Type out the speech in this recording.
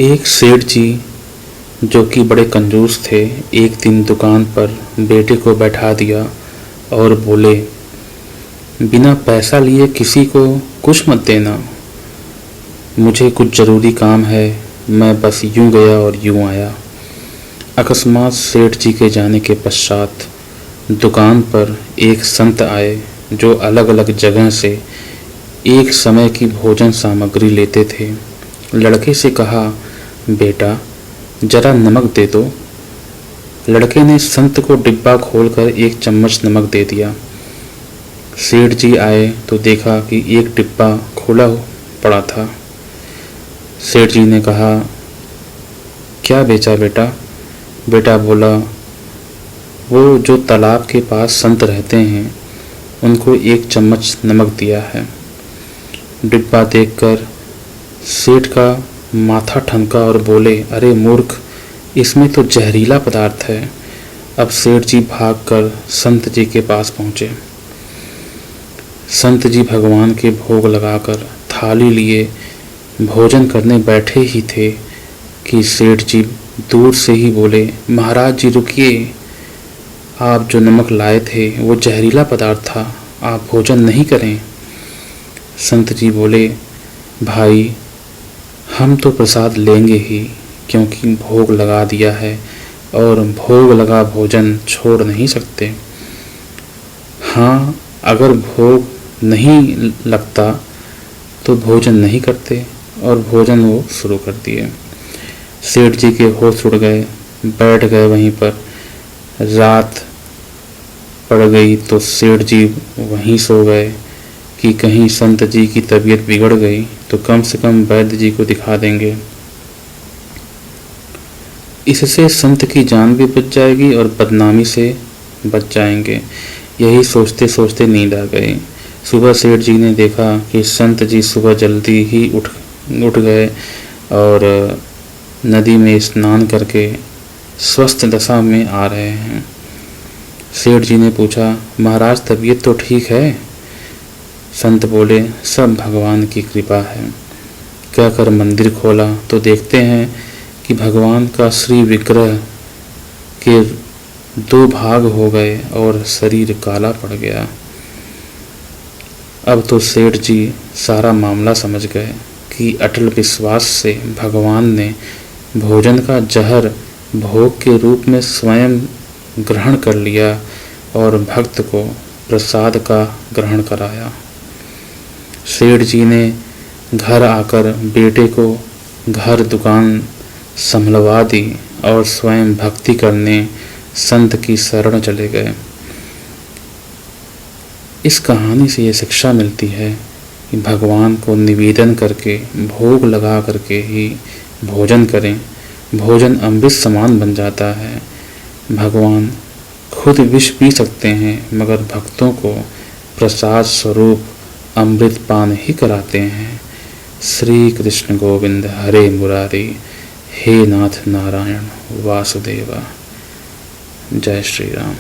एक सेठ जी जो कि बड़े कंजूस थे, एक दिन दुकान पर बेटे को बैठा दिया और बोले, बिना पैसा लिए किसी को कुछ मत देना। मुझे कुछ ज़रूरी काम है, मैं बस यूं गया और यूं आया। अकस्मात सेठ जी के जाने के पश्चात दुकान पर एक संत आए जो अलग अलग जगह से एक समय की भोजन सामग्री लेते थे। लड़के से कहा, बेटा जरा नमक दे दो। लड़के ने संत को डिब्बा खोलकर एक चम्मच नमक दे दिया। सेठ जी आए तो देखा कि एक डिब्बा खोला पड़ा था। सेठ जी ने कहा, क्या बेचा बेटा? बेटा बोला, वो जो तालाब के पास संत रहते हैं उनको एक चम्मच नमक दिया है। डिब्बा देखकर सेठ का माथा ठनका और बोले, अरे मूर्ख, इसमें तो जहरीला पदार्थ है। अब सेठ जी भागकर संत जी के पास पहुँचे। संत जी भगवान के भोग लगाकर थाली लिए भोजन करने बैठे ही थे कि सेठ जी दूर से ही बोले, महाराज जी रुकिए, आप जो नमक लाए थे वो जहरीला पदार्थ था, आप भोजन नहीं करें। संत जी बोले, भाई हम तो प्रसाद लेंगे ही, क्योंकि भोग लगा दिया है और भोग लगा भोजन छोड़ नहीं सकते। हाँ, अगर भोग नहीं लगता तो भोजन नहीं करते, और भोजन वो शुरू कर दिए। सेठ जी के होश उड़ गए, बैठ गए वहीं पर। रात पड़ गई तो सेठ जी वहीं सो गए कि कहीं संत जी की तबीयत बिगड़ गई तो कम से कम वैद्य जी को दिखा देंगे। इससे संत की जान भी बच जाएगी और बदनामी से बच जाएंगे। यही सोचते सोचते नींद आ गई। सुबह सेठ जी ने देखा कि संत जी सुबह जल्दी ही उठ गए और नदी में स्नान करके स्वस्थ दशा में आ रहे हैं। सेठ जी ने पूछा, महाराज तबीयत तो ठीक है? संत बोले, सब भगवान की कृपा है। कहकर मंदिर खोला तो देखते हैं कि भगवान का श्री विग्रह के 2 भाग हो गए और शरीर काला पड़ गया। अब तो सेठ जी सारा मामला समझ गए कि अटल विश्वास से भगवान ने भोजन का जहर भोग के रूप में स्वयं ग्रहण कर लिया और भक्त को प्रसाद का ग्रहण कराया। सेठ जी ने घर आकर बेटे को घर दुकान संभलवा दी और स्वयं भक्ति करने संत की शरण चले गए। इस कहानी से ये शिक्षा मिलती है कि भगवान को निवेदन करके भोग लगा करके ही भोजन करें। भोजन अमृत समान बन जाता है। भगवान खुद विष पी सकते हैं मगर भक्तों को प्रसाद स्वरूप अमृत पान ही कराते हैं। श्री कृष्ण गोविंद हरे मुरारी, हे नाथ नारायण वासुदेवा। जय श्री राम।